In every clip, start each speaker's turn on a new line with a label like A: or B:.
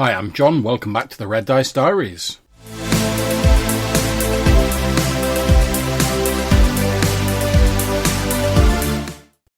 A: Hi, I'm John. Welcome back to the Red Dice Diaries.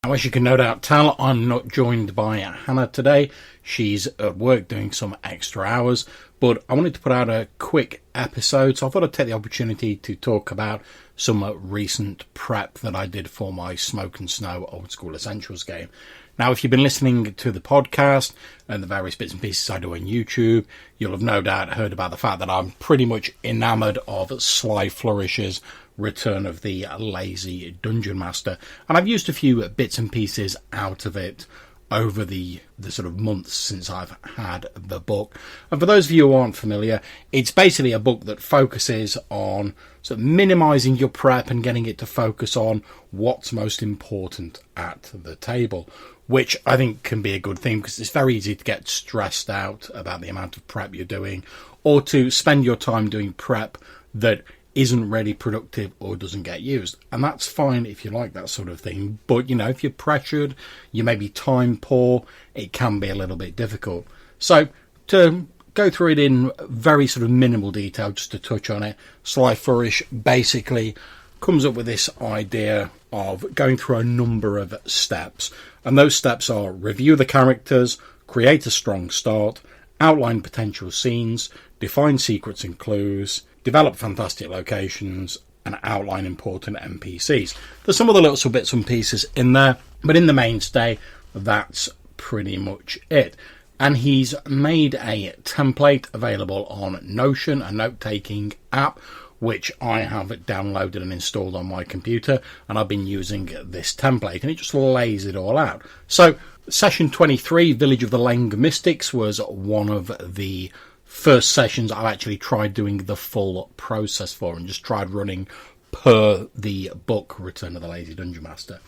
A: Now, as you can no doubt tell, I'm not joined by Hannah today. She's at work doing some extra hours, but I wanted to put out a quick episode, so I thought I'd take the opportunity to talk about some recent prep that I did for my Smoke and Snow Old School Essentials game. Now, if you've been listening to the podcast and the various bits and pieces I do on YouTube, you'll have no doubt heard about the fact that I'm pretty much enamoured of Sly Flourish's Return of the Lazy Dungeon Master, and I've used a few bits and pieces out of it over the sort of months since I've had the book. And for those of you who aren't familiar, it's basically a book that focuses on sort of minimising your prep and getting it to focus on what's most important at the table, which I think can be a good thing because it's very easy to get stressed out about the amount of prep you're doing, or to spend your time doing prep that isn't really productive or doesn't get used. And that's fine if you like that sort of thing. But, you know, if you're pressured, you may be time poor, it can be a little bit difficult. So to go through it in very sort of minimal detail, just to touch on it, Sly Flourish basically comes up with this idea of going through a number of steps. And those steps are review the characters, create a strong start, outline potential scenes, define secrets and clues, develop fantastic locations, and outline important NPCs. There's some other little bits and pieces in there, but in the mainstay, that's pretty much it. And he's made a template available on Notion, a note-taking app, which I have downloaded and installed on my computer, and I've been using this template, and it just lays it all out. So, Session 23, Village of the Leng Mystics, was one of the first sessions I've actually tried doing the full process for, and just tried running per the book Return of the Lazy Dungeon Master.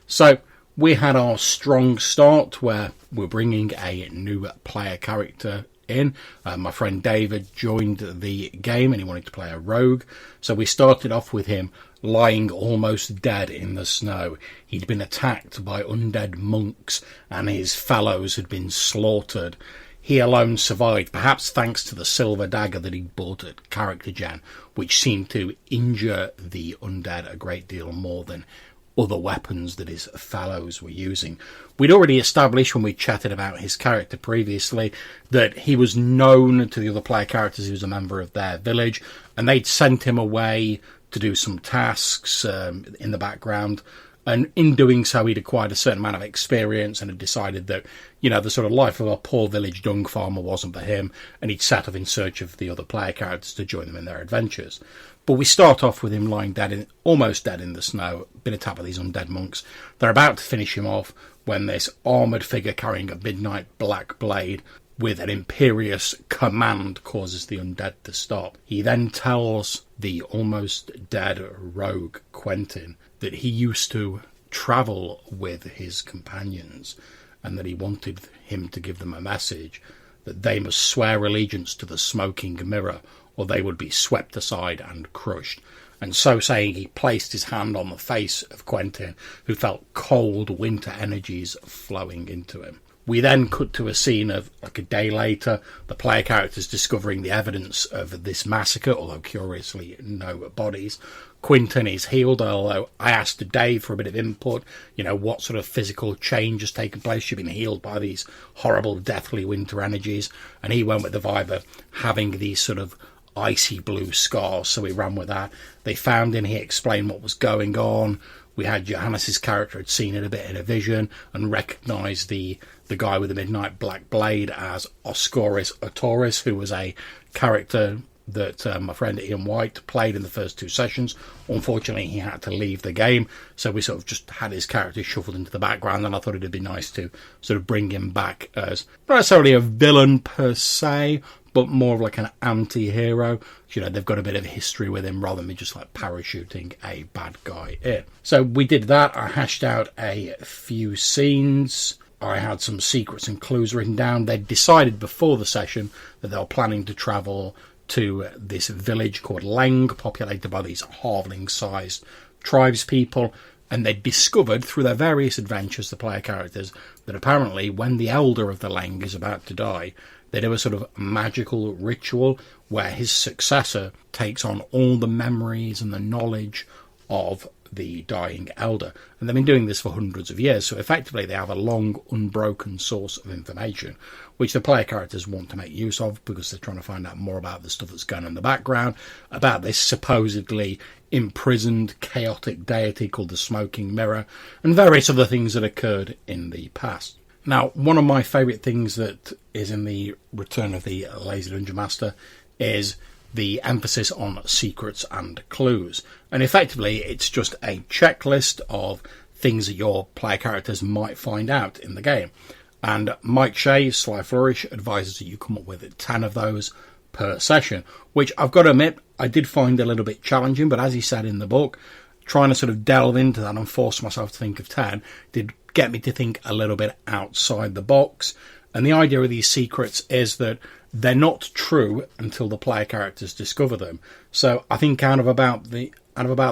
A: So we had our strong start where we're bringing a new player character in. My friend David joined the game and he wanted to play a rogue, so we started off with him lying almost dead in the snow. He'd been attacked by undead monks and his fellows had been slaughtered. He alone survived, perhaps thanks to the silver dagger that he'd bought at Character Gen, which seemed to injure the undead a great deal more than other weapons that his fellows were using. We'd already established when we chatted about his character previously that he was known to the other player characters. He was a member of their village, and they'd sent him away to do some tasks in the background. And in doing so, he'd acquired a certain amount of experience and had decided that, you know, the sort of life of a poor village dung farmer wasn't for him, and he'd set off in search of the other player characters to join them in their adventures. But we start off with him lying dead, almost dead in the snow, been attacked by these undead monks. They're about to finish him off when this armoured figure carrying a midnight black blade with an imperious command causes the undead to stop. He then tells the almost dead rogue Quentin that he used to travel with his companions and that he wanted him to give them a message that they must swear allegiance to the smoking mirror or they would be swept aside and crushed. And so saying, he placed his hand on the face of Quentin, who felt cold winter energies flowing into him. We then cut to a scene of, like, a day later, the player characters discovering the evidence of this massacre, although curiously no bodies. Quentin is healed, although I asked Dave for a bit of input, you know, what sort of physical change has taken place. You've been healed by these horrible, deathly winter energies, and he went with the vibe of having these sort of icy blue scars, so we ran with that. They found him, he explained what was going on. We had Johannes' character had seen it a bit in a vision and recognised the guy with the midnight black blade as Oscorus Otoris, who was a character that my friend Ian White played in the first two sessions. Unfortunately, he had to leave the game, so we sort of just had his character shuffled into the background, and I thought it'd be nice to sort of bring him back as not necessarily a villain per se, but more of like an anti-hero. You know, they've got a bit of history with him rather than me just like parachuting a bad guy in. So we did that. I hashed out a few scenes. I had some secrets and clues written down. They'd decided before the session that they were planning to travel to this village called Leng, populated by these halfling-sized tribespeople, and they'd discovered through their various adventures, the player characters, that apparently when the elder of the Leng is about to die, they do a sort of magical ritual where his successor takes on all the memories and the knowledge of the dying elder. And they've been doing this for hundreds of years, so effectively they have a long, unbroken source of information, which the player characters want to make use of because they're trying to find out more about the stuff that's going on in the background, about this supposedly imprisoned, chaotic deity called the Smoking Mirror, and various other things that occurred in the past. Now, one of my favourite things that is in the Return of the Lazy Dungeon Master is the emphasis on secrets and clues. And effectively, it's just a checklist of things that your player characters might find out in the game. And Mike Shea, Sly Flourish, advises that you come up with 10 of those per session, which I've got to admit, I did find a little bit challenging, but as he said in the book, trying to sort of delve into that and force myself to think of 10 did get me to think a little bit outside the box. And the idea of these secrets is that they're not true until the player characters discover them. So I think out of about the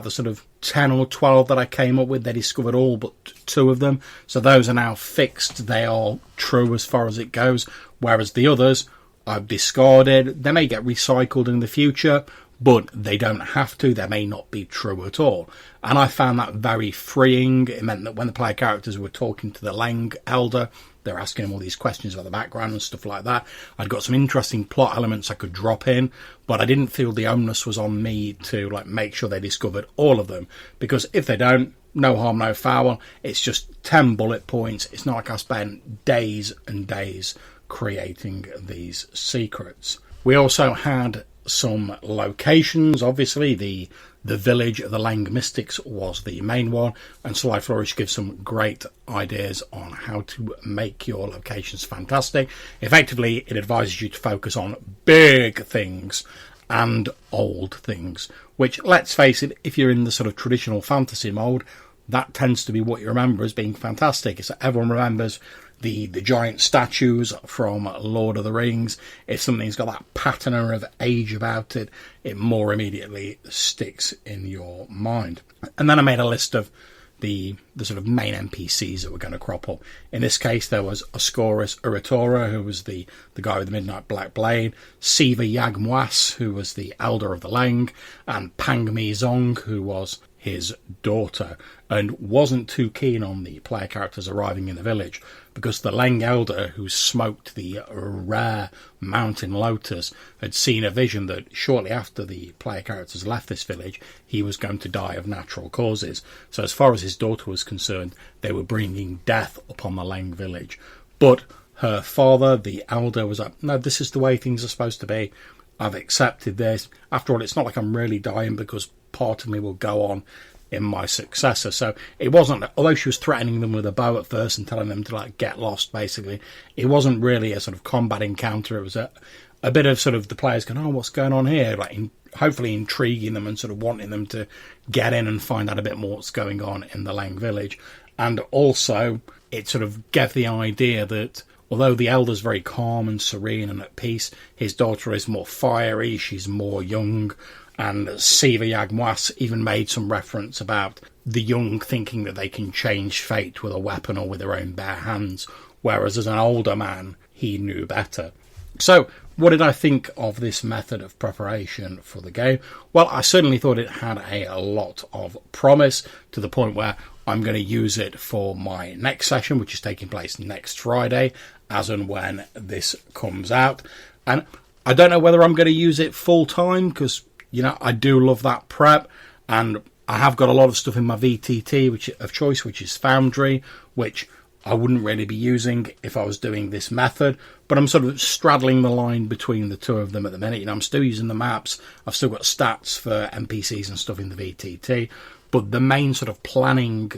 A: sort of 10 or 12 that I came up with, they discovered all but 2 of them. So those are now fixed. They are true as far as it goes. Whereas the others I've discarded. They may get recycled in the future, but they don't have to. They may not be true at all. And I found that very freeing. It meant that when the player characters were talking to the Lang Elder, they're asking him all these questions about the background and stuff like that. I'd got some interesting plot elements I could drop in, but I didn't feel the onus was on me to make sure they discovered all of them. Because if they don't, no harm, no foul. It's just 10 bullet points. It's not like I spent days and days creating these secrets. We also had some locations. Obviously, the village of the Lang Mystics was the main one, and Sly Flourish gives some great ideas on how to make your locations fantastic. Effectively, it advises you to focus on big things and old things, which, let's face it, if you're in the sort of traditional fantasy mode, that tends to be what you remember as being fantastic. So everyone remembers the giant statues from Lord of the Rings. If something's got that patina of age about it, it more immediately sticks in your mind. And then I made a list of the sort of main NPCs that were going to crop up. In this case, there was Oscorus Uratora, who was the guy with the Midnight Black Blade, Siva Yagmwas, who was the Elder of the Lang, and Pang Mi Zong, who was his daughter, and wasn't too keen on the player characters arriving in the village because the Lang Elder, who smoked the rare mountain lotus, had seen a vision that shortly after the player characters left this village, he was going to die of natural causes. So as far as his daughter was concerned, they were bringing death upon the Lang village. But her father, the Elder, was like, no, this is the way things are supposed to be. I've accepted this. After all, it's not like I'm really dying because part of me will go on in my successor. So it wasn't, although she was threatening them with a bow at first and telling them to get lost, basically, it wasn't really a sort of combat encounter. It was a bit of sort of the players going, oh, what's going on here? Hopefully intriguing them and sort of wanting them to get in and find out a bit more what's going on in the Lang village. And also it sort of gave the idea that although the Elder's very calm and serene and at peace, his daughter is more fiery, she's more young. And Siva Yagmwas even made some reference about the young thinking that they can change fate with a weapon or with their own bare hands, whereas as an older man, he knew better. So, what did I think of this method of preparation for the game? Well, I certainly thought it had a lot of promise, to the point where I'm going to use it for my next session, which is taking place next Friday, as and when this comes out. And I don't know whether I'm going to use it full time, because I do love that prep, and I have got a lot of stuff in my VTT of choice, which is Foundry, which I wouldn't really be using if I was doing this method, but I'm sort of straddling the line between the two of them at the minute. I'm still using the maps, I've still got stats for NPCs and stuff in the VTT, but the main sort of planning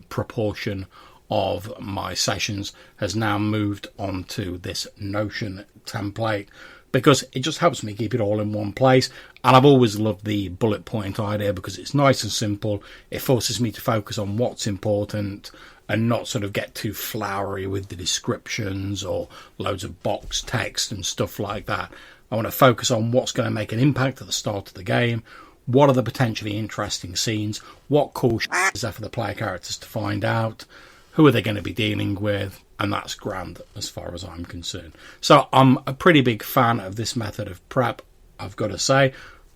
A: proportion of my sessions has now moved onto this Notion template, because it just helps me keep it all in one place. And I've always loved the bullet point idea because it's nice and simple. It forces me to focus on what's important and not sort of get too flowery with the descriptions or loads of box text and stuff like that. I want to focus on what's going to make an impact at the start of the game. What are the potentially interesting scenes? What cool shit is there for the player characters to find out? Who are they going to be dealing with? and that's grand as far as I'm concerned. So I'm a pretty big fan of this method of prep, I've got to say.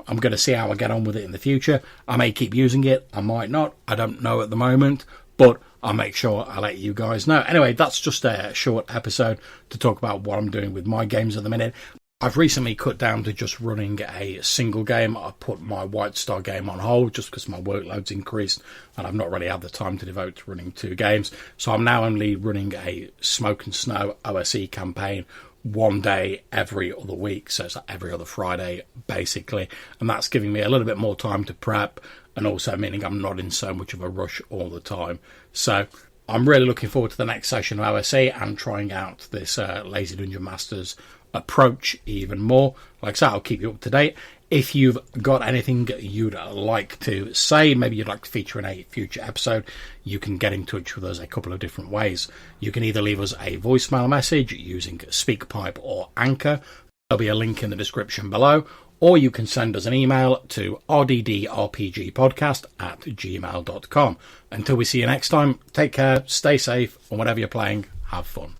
A: I'm going to see how I get on with it in the future. I may keep using it, I might not, I don't know at the moment, but I'll make sure I let you guys know. Anyway, that's just a short episode to talk about what I'm doing with my games at the minute. I've recently cut down to just running a single game. I put my White Star game on hold just because my workload's increased and I've not really had the time to devote to running 2 games. So I'm now only running a Smoke and Snow OSE campaign one day every other week. So it's like every other Friday, basically. And that's giving me a little bit more time to prep and also meaning I'm not in so much of a rush all the time. So I'm really looking forward to the next session of OSE and trying out this Lazy Dungeon Masters approach even more. Like I said, I'll keep you up to date. If you've got anything you'd like to say, maybe you'd like to feature in a future episode, you can get in touch with us a couple of different ways. You can either leave us a voicemail message using SpeakPipe or Anchor. There'll be a link in the description below. Or you can send us an email to rddrpgpodcast@gmail.com. Until we see you next time, take care, stay safe, and whatever you're playing, have fun.